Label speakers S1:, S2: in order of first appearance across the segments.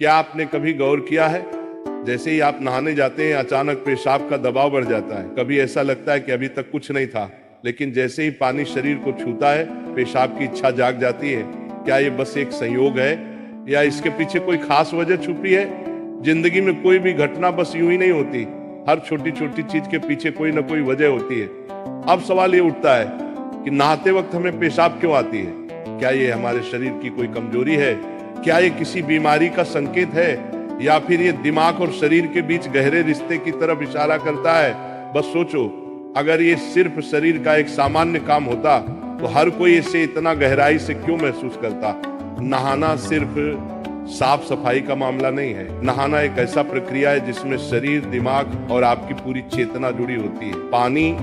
S1: क्या आपने कभी गौर किया है, जैसे ही आप नहाने जाते हैं अचानक पेशाब का दबाव बढ़ जाता है। कभी ऐसा लगता है कि अभी तक कुछ नहीं था, लेकिन जैसे ही पानी शरीर को छूता है पेशाब की इच्छा जाग जाती है। क्या ये बस एक संयोग है या इसके पीछे कोई खास वजह छुपी है? जिंदगी में कोई भी घटना बस यूं ही नहीं होती, हर छोटी छोटी चीज के पीछे कोई ना कोई वजह होती है। अब सवाल ये उठता है कि नहाते वक्त हमें पेशाब क्यों आती है? क्या ये हमारे शरीर की कोई कमजोरी है? क्या ये किसी बीमारी का संकेत है, या फिर ये दिमाग और शरीर के बीच गहरे रिश्ते की तरफ इशारा करता है? बस सोचो, अगर ये सिर्फ शरीर का एक सामान्य काम होता तो हर कोई इसे इतना गहराई से क्यों महसूस करता? नहाना सिर्फ साफ सफाई का मामला नहीं है। नहाना एक ऐसा प्रक्रिया है जिसमें शरीर, दिमाग और आपकी पूरी चेतना जुड़ी होती है। पानी,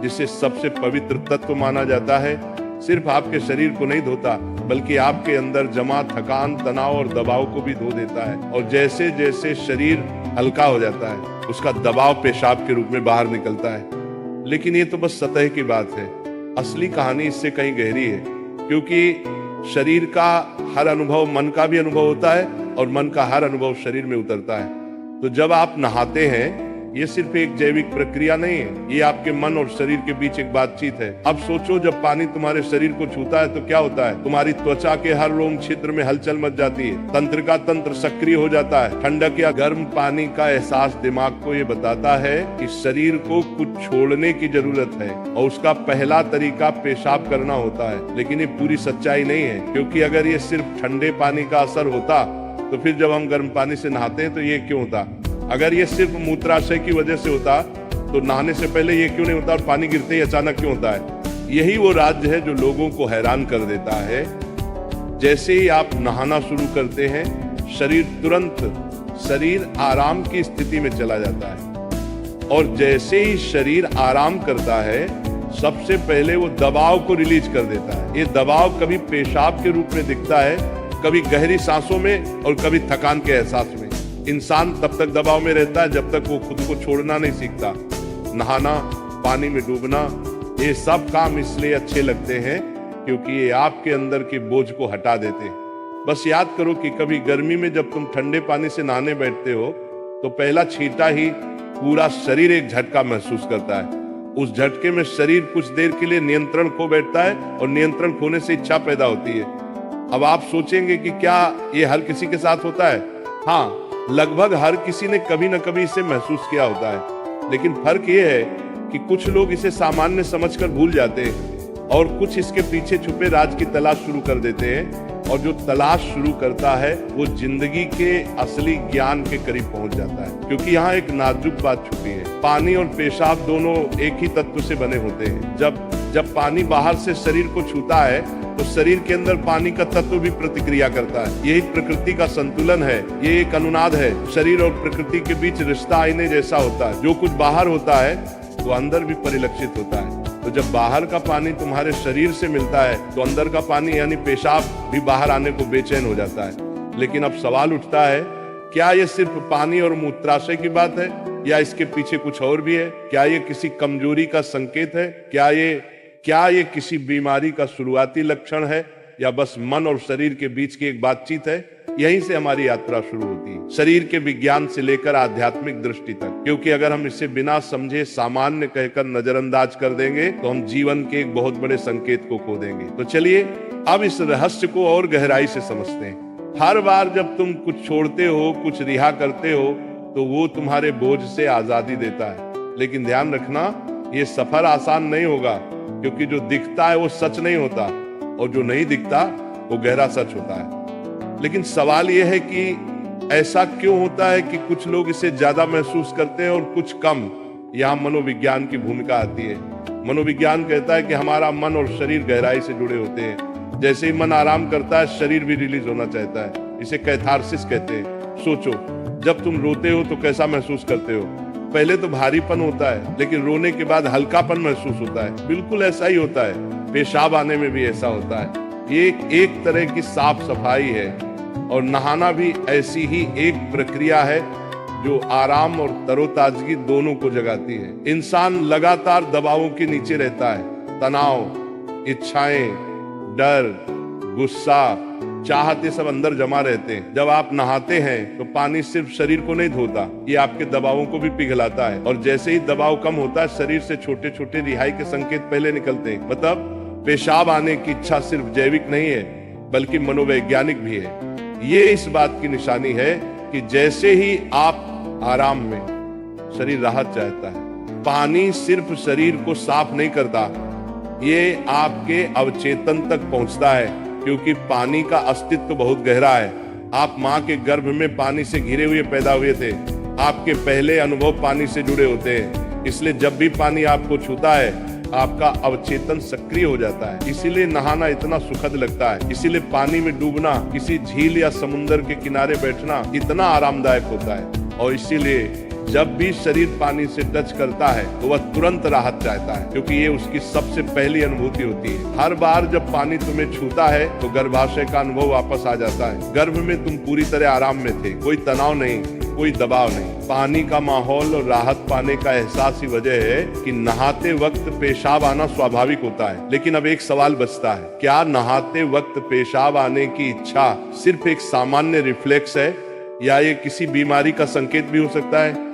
S1: जिसे सबसे पवित्र तत्व माना जाता है, सिर्फ आपके शरीर को नहीं धोता बल्कि आपके अंदर जमा थकान, तनाव और दबाव को भी धो देता है। और जैसे जैसे शरीर हल्का हो जाता है उसका दबाव पेशाब के रूप में बाहर निकलता है। लेकिन ये तो बस सतह की बात है, असली कहानी इससे कहीं गहरी है। क्योंकि शरीर का हर अनुभव मन का भी अनुभव होता है और मन का हर अनुभव शरीर में उतरता है। तो जब आप नहाते हैं ये सिर्फ एक जैविक प्रक्रिया नहीं है, ये आपके मन और शरीर के बीच एक बातचीत है। अब सोचो, जब पानी तुम्हारे शरीर को छूता है तो क्या होता है? तुम्हारी त्वचा के हर रोम क्षेत्र में हलचल मच जाती है, तंत्रिका तंत्र सक्रिय हो जाता है। ठंडक या गर्म पानी का एहसास दिमाग को ये बताता है कि शरीर को कुछ छोड़ने की जरूरत है और उसका पहला तरीका पेशाब करना होता है। लेकिन ये पूरी सच्चाई नहीं है, क्योंकि अगर ये सिर्फ ठंडे पानी का असर होता तो फिर जब हम गर्म पानी से नहाते हैं तो ये क्यों होता? अगर ये सिर्फ मूत्राशय की वजह से होता तो नहाने से पहले ये क्यों नहीं होता और पानी गिरते ही अचानक क्यों होता है? यही वो राज्य है जो लोगों को हैरान कर देता है। जैसे ही आप नहाना शुरू करते हैं शरीर आराम की स्थिति में चला जाता है, और जैसे ही शरीर आराम करता है सबसे पहले वो दबाव को रिलीज कर देता है। ये दबाव कभी पेशाब के रूप में दिखता है, कभी गहरी सांसों में और कभी थकान के एहसास में। इंसान तब तक दबाव में रहता है जब तक वो खुद को छोड़ना नहीं सीखता। नहाना, पानी में डूबना, ये सब काम इसलिए अच्छे लगते हैं क्योंकि ये आपके अंदर के बोझ को हटा देते हैं। बस याद करो कि कभी गर्मी में जब तुम ठंडे पानी से नहाने बैठते हो तो पहला छींटा ही पूरा शरीर एक झटका महसूस करता है। उस झटके में शरीर कुछ देर के लिए नियंत्रण खो बैठता है और नियंत्रण खोने से इच्छा पैदा होती है। अब आप सोचेंगे कि क्या ये हर किसी के साथ होता है? हाँ, लगभग हर किसी ने कभी न कभी इसे महसूस किया होता है। लेकिन फर्क ये है कि कुछ लोग इसे सामान्य समझकर भूल जाते हैं और कुछ इसके पीछे छुपे राज की तलाश शुरू कर देते हैं। और जो तलाश शुरू करता है वो जिंदगी के असली ज्ञान के करीब पहुंच जाता है। क्योंकि यहाँ एक नाजुक बात छुपी है, पानी और पेशाब दोनों एक ही तत्व से बने होते हैं। जब पानी बाहर से शरीर को छूता है तो शरीर के अंदर पानी का तत्व भी प्रतिक्रिया करता है। यही प्रकृति का संतुलन है, ये एक अनुनाद है। शरीर और प्रकृति के बीच रिश्ता आईने जैसा होता है, जो कुछ बाहर होता है वो अंदर भी परिलक्षित होता है। तो जब बाहर का पानी तुम्हारे शरीर से मिलता है तो अंदर का पानी यानी पेशाब भी बाहर आने को बेचैन हो जाता है। लेकिन अब सवाल उठता है, क्या ये सिर्फ पानी और मूत्राशय की बात है या इसके पीछे कुछ और भी है? क्या ये किसी कमजोरी का संकेत है? क्या ये किसी बीमारी का शुरुआती लक्षण है, या बस मन और शरीर के बीच की एक बातचीत है? यहीं से हमारी यात्रा शुरू होती है, शरीर के विज्ञान से लेकर आध्यात्मिक दृष्टि तक। क्योंकि अगर हम इसे बिना समझे सामान्य कहकर नजरअंदाज कर देंगे तो हम जीवन के एक बहुत बड़े संकेत को खो देंगे। तो चलिए अब इस रहस्य को और गहराई से समझते हैं। हर बार जब तुम कुछ छोड़ते हो, कुछ रिहा करते हो, तो वो तुम्हारे बोझ से आजादी देता है। लेकिन ध्यान रखना, ये सफर आसान नहीं होगा, क्योंकि जो दिखता है वो सच नहीं होता और जो नहीं दिखता वो गहरा सच होता है। लेकिन सवाल यह है कि ऐसा क्यों होता है कि कुछ लोग इसे ज्यादा महसूस करते हैं और कुछ कम? यहाँ मनोविज्ञान की भूमिका आती है। मनोविज्ञान कहता है कि हमारा मन और शरीर गहराई से जुड़े होते हैं। जैसे ही मन आराम करता है शरीर भी रिलीज होना चाहता है। इसे कैथारसिस कहते हैं। सोचो, जब तुम रोते हो तो कैसा महसूस करते हो? पहले तो भारीपन होता है, लेकिन रोने के बाद हल्कापन महसूस होता है। बिल्कुल ऐसा ही होता है, पेशाब आने में भी ऐसा होता है। ये एक तरह की साफ सफाई है, और नहाना भी ऐसी ही एक प्रक्रिया है जो आराम और तरोताजगी दोनों को जगाती है। इंसान लगातार दबावों के नीचे रहता है, तनाव, इच्छाएं, डर, गुस्सा, चाहते सब अंदर जमा रहते हैं। जब आप नहाते हैं तो पानी सिर्फ शरीर को नहीं धोता, ये आपके दबावों को भी पिघलाता है। और जैसे ही दबाव कम होता है, शरीर से छोटे छोटे रिहाई के संकेत पहले निकलते हैं। मतलब पेशाब आने की इच्छा सिर्फ जैविक नहीं है, बल्कि मनोवैज्ञानिक भी है। ये इस बात की निशानी है कि जैसे ही आप आराम में, शरीर राहत चाहता है। पानी सिर्फ शरीर को साफ नहीं करता, ये आपके अवचेतन तक पहुंचता है, क्योंकि पानी का अस्तित्व बहुत गहरा है। आप माँ के गर्भ में पानी से घिरे हुए पैदा हुए थे। आपके पहले अनुभव पानी से जुड़े होते हैं, इसलिए जब भी पानी आपको छूता है, आपका अवचेतन सक्रिय हो जाता है। इसीलिए नहाना इतना सुखद लगता है। इसीलिए पानी में डूबना, किसी झील या समुद्र के किनारे बैठना इतना आरामदायक होता है। और इसीलिए जब भी शरीर पानी से टच करता है तो वह तुरंत राहत चाहता है, क्योंकि ये उसकी सबसे पहली अनुभूति होती है। हर बार जब पानी तुम्हें छूता है तो गर्भाशय का अनुभव वापस आ जाता है। गर्भ में तुम पूरी तरह आराम में थे, कोई तनाव नहीं, कोई दबाव नहीं। पानी का माहौल और राहत पाने का एहसास ही वजह है कि नहाते वक्त पेशाब आना स्वाभाविक होता है। लेकिन अब एक सवाल बचता है, क्या नहाते वक्त पेशाब आने की इच्छा सिर्फ एक सामान्य रिफ्लेक्स है, या ये किसी बीमारी का संकेत भी हो सकता है?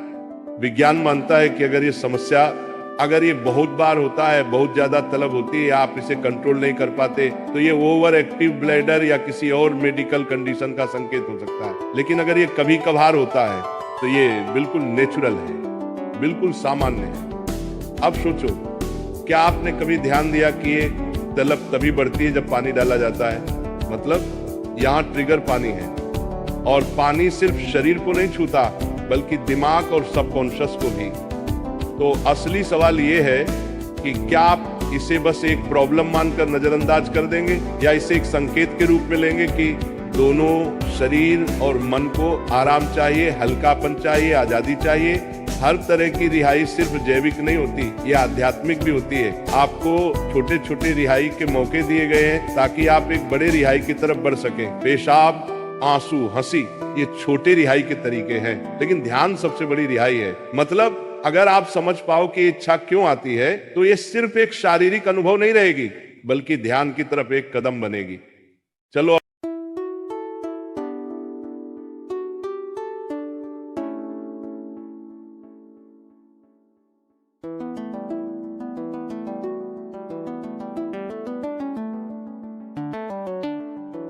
S1: विज्ञान मानता है कि अगर ये बहुत बार होता है, बहुत ज्यादा तलब होती है, आप इसे कंट्रोल नहीं कर पाते, तो ये ओवर एक्टिव ब्लैडर या किसी और मेडिकल कंडीशन का संकेत हो सकता है। लेकिन अगर ये कभी कभार होता है तो ये बिल्कुल नेचुरल है, बिल्कुल सामान्य है। अब सोचो, क्या आपने कभी ध्यान दिया कि ये तलब तभी बढ़ती है जब पानी डाला जाता है? मतलब यहाँ ट्रिगर पानी है, और पानी सिर्फ शरीर को नहीं छूता, बल्कि दिमाग और सबकॉन्शियस को भी। तो असली सवाल ये है कि क्या आप इसे बस एक प्रॉब्लम मानकर नजरअंदाज कर देंगे, या इसे एक संकेत के रूप में लेंगे कि दोनों शरीर और मन को आराम चाहिए, हल्कापन चाहिए, आजादी चाहिए। हर तरह की रिहाई सिर्फ जैविक नहीं होती, ये आध्यात्मिक भी होती है। आपको छोटे छोटे रिहाई के मौके दिए गए हैं ताकि आप एक बड़े रिहाई की तरफ बढ़ सकें। पेशाब, आंसू, हंसी, ये छोटे रिहाई के तरीके हैं, लेकिन ध्यान सबसे बड़ी रिहाई है। मतलब अगर आप समझ पाओ कि इच्छा क्यों आती है, तो ये सिर्फ एक शारीरिक अनुभव नहीं रहेगी, बल्कि ध्यान की तरफ एक कदम बनेगी। चलो